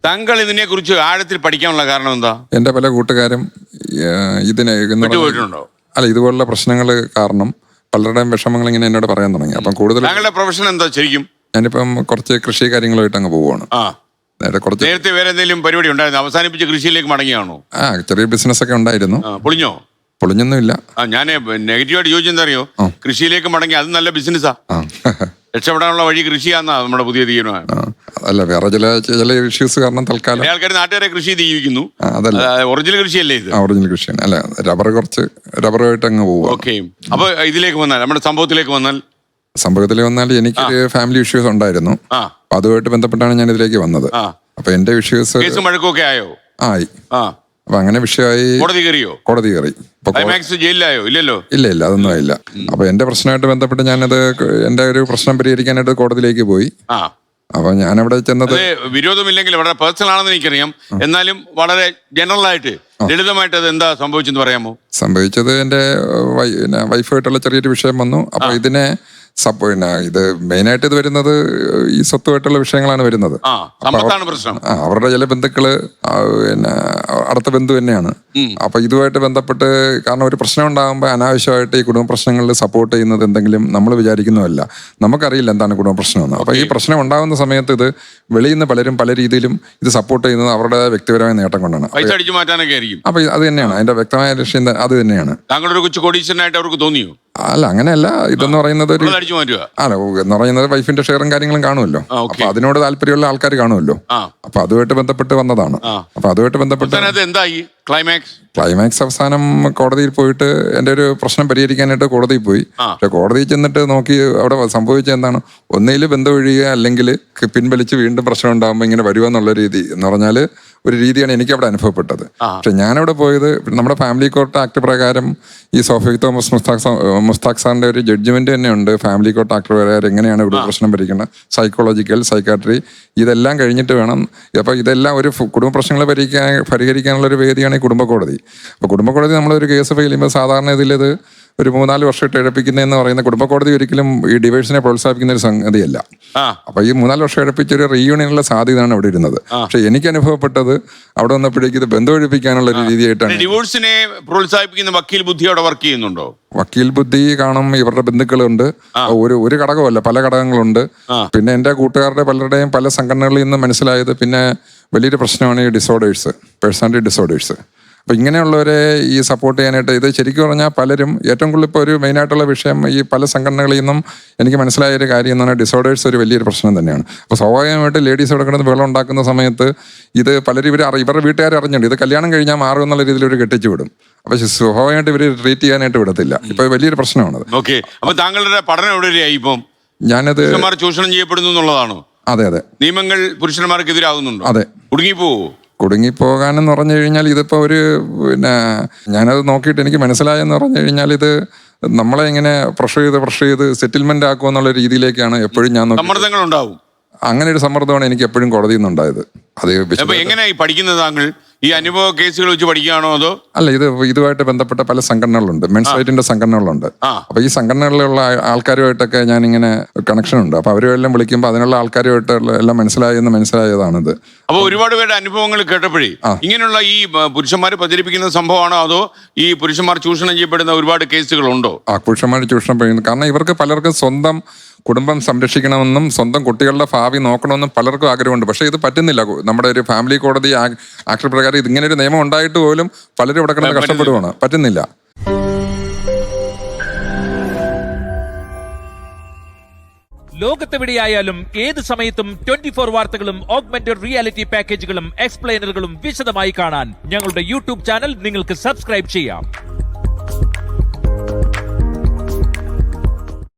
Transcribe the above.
താങ്കൾ ഇതിനെക്കുറിച്ച് ആഴത്തിൽ പഠിക്കാനുള്ള കാരണം എന്താ? എൻ്റെ പല കൂട്ടുകാരും ഇതിനെ വിട്ടുപോയിട്ടുണ്ടോ? അല്ല, ഇതുപോലുള്ള പ്രശ്നങ്ങൾ കാരണം പലരുടെയും വിഷമങ്ങൾ ഇങ്ങനെ എന്നോട് പറയാൻ തുടങ്ങി. അപ്പം കൂടുതൽ താങ്കളുടെ പ്രൊഫഷൻ എന്താ ശരിക്കും? ഞാനിപ്പം കുറച്ച് കൃഷി കാര്യങ്ങളുമായിട്ട് അങ്ങ് പോവുകയാണ്. നേരത്തെ വേറെ എന്തെങ്കിലും പരിപാടി ഉണ്ടായിരുന്നു, അവസാനിപ്പിച്ച് കൃഷിയിലേക്ക് മടങ്ങിയാണോ? ചെറിയ ബിസിനസ് ഒക്കെ ഉണ്ടായിരുന്നു. പൊളിഞ്ഞോ? പൊളിഞ്ഞൊന്നുമില്ല. ഞാൻ നെഗറ്റീവായിട്ട് ചോദിച്ചെന്താ അറിയോ, കൃഷിയിലേക്ക് മടങ്ങി അത് നല്ല ബിസിനസ്സാ, രക്ഷപ്പെടാനുള്ള വഴി കൃഷിയാന്നാ നമ്മുടെ പുതിയ തീരുമാനം. അല്ല, വേറെ ചില ഇഷ്യൂസ് കാരണം തൽക്കാലം ആൾക്കാർ നാട്ടുകാരെ കൃഷി ജീവിക്കുന്നു. അതല്ല, ഒറിജിനൽ കൃഷിയല്ലേ ഇത്? ഒറിജിനൽ കൃഷിയാണ്. അല്ല, റബ്ബറുമായിട്ട് അങ്ങ് പോവുക. ഓക്കെ. അപ്പൊ ഇതിലേക്ക് വന്നാൽ, നമ്മുടെ സംഭവത്തിലേക്ക് വന്നാൽ എനിക്കൊരു ഫാമിലി ഇഷ്യൂസ് ഉണ്ടായിരുന്നു. അപ്പൊ അതുമായിട്ട് ബന്ധപ്പെട്ടാണ് ഞാൻ ഇതിലേക്ക് വന്നത്. അപ്പൊ എന്റെ ഇഷ്യൂസ് മഴക്കൊക്കെ ആയോ? ആയി. അപ്പൊ അങ്ങനെ വിഷയമായി. കോടതി കയറി. ജയിലിലായോ? ഇല്ലല്ലോ. ഇല്ല, അതൊന്നും ആയില്ല. അപ്പൊ എന്റെ പ്രശ്നമായിട്ട് ബന്ധപ്പെട്ട് ഞാനത് എന്റെ ഒരു പ്രശ്നം പരിഹരിക്കാനായിട്ട് കോടതിയിലേക്ക് പോയി. അപ്പൊ ഞാനവിടെ ചെന്നത് വിരോധമില്ലെങ്കിൽ വളരെ പേഴ്സണൽ ആണെന്ന് എനിക്കറിയാം, എന്നാലും വളരെ ജനറൽ ആയിട്ട് ലളിതമായിട്ട് അത് എന്താ സംഭവിച്ചെന്ന് പറയാമോ? സംഭവിച്ചത് എന്റെ വൈഫായിട്ടുള്ള ചെറിയൊരു വിഷയം വന്നു. അപ്പൊ ഇതിനെ ഇത് മെയിനായിട്ട് ഇത് വരുന്നത് ഈ സ്വത്തുമായിട്ടുള്ള വിഷയങ്ങളാണ് വരുന്നത്. അവരുടെ ചില ബന്ധുക്കള് അടുത്ത ബന്ധു തന്നെയാണ്. അപ്പൊ ഇതുമായിട്ട് ബന്ധപ്പെട്ട് കാരണം ഒരു പ്രശ്നം ഉണ്ടാകുമ്പോൾ അനാവശ്യമായിട്ട് ഈ കുടുംബ പ്രശ്നങ്ങളിൽ സപ്പോർട്ട് ചെയ്യുന്നത് എന്തെങ്കിലും നമ്മൾ വിചാരിക്കുന്നതല്ല. നമുക്കറിയില്ല എന്താണ് കുടുംബ പ്രശ്നമെന്ന്. അപ്പൊ ഈ പ്രശ്നം ഉണ്ടാകുന്ന സമയത്ത് ഇത് വെളിയിൽ നിന്ന് പലരും പല രീതിയിലും ഇത് സപ്പോർട്ട് ചെയ്യുന്നത് അവരുടെ വ്യക്തിപരമായ നേട്ടം കൊണ്ടാണ്. അപ്പൊ അത് തന്നെയാണ് അതിന്റെ വ്യക്തമായ ലക്ഷ്യം, അത് തന്നെയാണ്. താങ്കളൊരു കൊച്ചു കോടീശ്വരനായിട്ട് അവർക്ക് തോന്നിയോ? അല്ല, അങ്ങനെയല്ല. ഇതെന്ന് പറയുന്നത് എന്ന് പറയുന്നത് വൈഫിന്റെ ഷെയറും കാര്യങ്ങളും കാണുമല്ലോ. അപ്പൊ അതിനോട് താല്പര്യമുള്ള ആൾക്കാർ കാണുമല്ലോ. അപ്പൊ അതുമായിട്ട് ബന്ധപ്പെട്ട് വന്നതാണ്. അപ്പൊ അതുമായിട്ട് ബന്ധപ്പെട്ട് ക്ലൈമാക്സ് അവസാനം കോടതിയിൽ പോയിട്ട് എന്റെ ഒരു പ്രശ്നം പരിഹരിക്കാനായിട്ട് കോടതിയിൽ പോയി. പക്ഷെ കോടതിയിൽ ചെന്നിട്ട് നോക്കി അവിടെ സംഭവിച്ചത് എന്താണ്, ഒന്നിൽ ബന്ധം ഒഴിയുക അല്ലെങ്കിൽ പിൻവലിച്ച് വീണ്ടും പ്രശ്നം ഉണ്ടാകുമ്പോൾ ഇങ്ങനെ വരുക എന്നുള്ള രീതി എന്ന് പറഞ്ഞാല് ഒരു രീതിയാണ് എനിക്ക് അവിടെ അനുഭവപ്പെട്ടത്. പക്ഷെ ഞാനവിടെ പോയത് നമ്മുടെ ഫാമിലി കോർട്ട് ആക്ട് പ്രകാരം ഈ സോഫിക് തോമസ് മുസ്താഖ് സാറിന്റെ ഒരു ജഡ്ജ്മെന്റ് തന്നെ ഉണ്ട്. ഫാമിലി കോർട്ട് ആക്ട് പ്രകാരം എങ്ങനെയാണ് ഇവിടെ പ്രശ്നം പരിഹരിക്കേണ്ടത്, സൈക്കോളജിക്കൽ, സൈക്കാട്രി, ഇതെല്ലാം കഴിഞ്ഞിട്ട് വേണം. അപ്പൊ ഇതെല്ലാം ഒരു കുടുംബ പ്രശ്നങ്ങൾ പരിഹരിക്കാനുള്ള ഒരു വേദിയാണ് ഈ കുടുംബ കോടതി. അപ്പൊ കുടുംബ കോടതി നമ്മളൊരു കേസ് ഫയൽ ചെയ്യുമ്പോൾ സാധാരണ ഇതിലിത് ഒരു 3-4 വർഷമായിട്ട് ഇഴപ്പിക്കുന്നതെന്ന് പറയുന്ന കുടുംബ കോടതി ഒരിക്കലും ഈ ഡിവൈഴ്സിനെ പ്രോത്സാഹിപ്പിക്കുന്ന ഒരു സംഗതിയല്ല. അപ്പൊ ഈ 3-4 വർഷം ഇഴപ്പിച്ചൊരു റീയൂണിയനുള്ള സാധ്യതയാണ് അവിടെ ഇരുന്നത്. പക്ഷെ എനിക്ക് അനുഭവപ്പെട്ടത് അവിടെ വന്നപ്പോഴേക്ക് ഇത് ബന്ധം ഒഴിപ്പിക്കാനുള്ള ഒരു രീതിയായിട്ടാണ്. ഡിവോഴ്സിനെ പ്രോത്സാഹിപ്പിക്കുന്ന വക്കീൽ ബുദ്ധി അവിടെ വർക്ക് ചെയ്യുന്നുണ്ടോ? വക്കീൽ ബുദ്ധി കാണും, ഇവരുടെ ബന്ധുക്കളുണ്ട്. ഒരു ഘടകമല്ല, പല ഘടകങ്ങളുണ്ട്. പിന്നെ എന്റെ കൂട്ടുകാരുടെ പലരുടെയും പല സംഘടനകളിൽ നിന്ന് മനസ്സിലായത് പിന്നെ വലിയൊരു പ്രശ്നമാണ് ഈ ഡിസോർഡേഴ്സ്, പേഴ്സണാലിറ്റി ഡിസോർഡേഴ്സ്. അപ്പൊ ഇങ്ങനെയുള്ളവരെ ഈ സപ്പോർട്ട് ചെയ്യാനായിട്ട് ഇത് ശരിക്കും പറഞ്ഞാൽ പലരും ഏറ്റവും കൂടുതൽ ഇപ്പോൾ ഒരു മെയിനായിട്ടുള്ള വിഷയം ഈ പല സംഘടനകളിൽ നിന്നും എനിക്ക് മനസ്സിലായ ഒരു കാര്യം എന്ന് പറഞ്ഞാൽ ഡിസോർഡേഴ്സ് ഒരു വലിയൊരു പ്രശ്നം തന്നെയാണ്. അപ്പോൾ സ്വാഭാവികമായിട്ട് ലേഡീസ് ഇവിടെ കിടന്ന് വെള്ളം ഉണ്ടാക്കുന്ന സമയത്ത് ഇത് പലരും ഇവരുടെ വീട്ടുകാർ അറിഞ്ഞുണ്ട് ഇത് കല്യാണം കഴിഞ്ഞാൽ മാറും എന്നുള്ള രീതിയിൽ ഒരു കെട്ടിച്ചു വിടും. അപ്പൊ സ്വാഭാവികമായിട്ട് ഇവർ ട്രീറ്റ് ചെയ്യാനായിട്ട് വിടത്തില്ല. ഇപ്പൊ വലിയൊരു പ്രശ്നമാണത്. അപ്പൊ താങ്കളുടെ പഠനം എവിടെയായി? ഇപ്പം ഞാനത് ചൂഷണം ചെയ്യപ്പെടുന്നു എന്നുള്ളതാണോ? അതെ. നിയമങ്ങൾ പുരുഷന്മാർക്കെതിരാകുന്നുണ്ടോ? അതെ. കുടുങ്ങിപ്പോകാനെന്ന് പറഞ്ഞു കഴിഞ്ഞാൽ ഇതിപ്പോ ഒരു ഞാനത് നോക്കിയിട്ട് എനിക്ക് മനസ്സിലായെന്ന് പറഞ്ഞു കഴിഞ്ഞാൽ ഇത് നമ്മളെ ഇങ്ങനെ പ്രഷർ ചെയ്ത് സെറ്റിൽമെന്റ് ആക്കുക എന്നുള്ള രീതിയിലേക്കാണ് എപ്പോഴും ഞാൻ നോക്കി. അങ്ങനെ ഒരു സമ്മർദ്ദമാണ് എനിക്ക് എപ്പോഴും കോടതിയിൽ നിന്നുണ്ടായത്. അത് എങ്ങനെയായി പഠിക്കുന്നത് താങ്കൾ? ഈ അനുഭവ കേസുകൾ വെച്ച് പഠിക്കുകയാണോ അതോ? അല്ല, ഇതുമായിട്ട് ബന്ധപ്പെട്ട പല സംഘടനകളുണ്ട്, മെൻസ് റൈറ്റിന്റെ സംഘടനകളുണ്ട്. അപ്പൊ ഈ സംഘടനകളിലുള്ള ആൾക്കാരുമായിട്ടൊക്കെ ഞാൻ ഇങ്ങനെ കണക്ഷൻ ഉണ്ട്. അപ്പൊ അവരെല്ലാം വിളിക്കുമ്പോൾ അതിനുള്ള ആൾക്കാരുമായിട്ട് എല്ലാം മനസ്സിലായതാണിത്. അപ്പൊ ഒരുപാട് പേരുടെ അനുഭവങ്ങൾ കേട്ടപ്പോഴേ ഇങ്ങനെയുള്ള ഈ പുരുഷന്മാർ പ്രചരിപ്പിക്കുന്ന സംഭവമാണോ അതോ ഈ പുരുഷന്മാർ ചൂഷണം ചെയ്യപ്പെടുന്ന ഒരുപാട് കേസുകളുണ്ടോ? പുരുഷന്മാർ ചൂഷണം ചെയ്യുന്നു. കാരണം ഇവർക്ക് പലർക്കും സ്വന്തം കുടുംബം സംരക്ഷിക്കണമെന്നും സ്വന്തം കുട്ടികളുടെ ഭാവി നോക്കണമെന്നും പലർക്കും ആഗ്രഹമുണ്ട്. പക്ഷേ ഇത് പറ്റുന്നില്ല. നമ്മുടെ ഒരു ഫാമിലി കോടതി ആക്ട് പ്രകാരം ഇതിങ്ങനെ ഒരു നിയമം ഉണ്ടായിട്ട് പോലും പലരും ഇവിടെ കിടന്ന് കഷ്ടപ്പെടുവാണ്. പറ്റുന്നില്ല. ലോകത്തെവിടെയായാലും ഏത് സമയത്തും 24 വാർത്തകളും ഓഗ്മെന്റഡ് റിയാലിറ്റി പാക്കേജുകളും എക്സ്പ്ലെയിനറുകളും വിശദമായി കാണാൻ ഞങ്ങളുടെ യൂട്യൂബ് ചാനൽ നിങ്ങൾക്ക് സബ്സ്ക്രൈബ് ചെയ്യാം.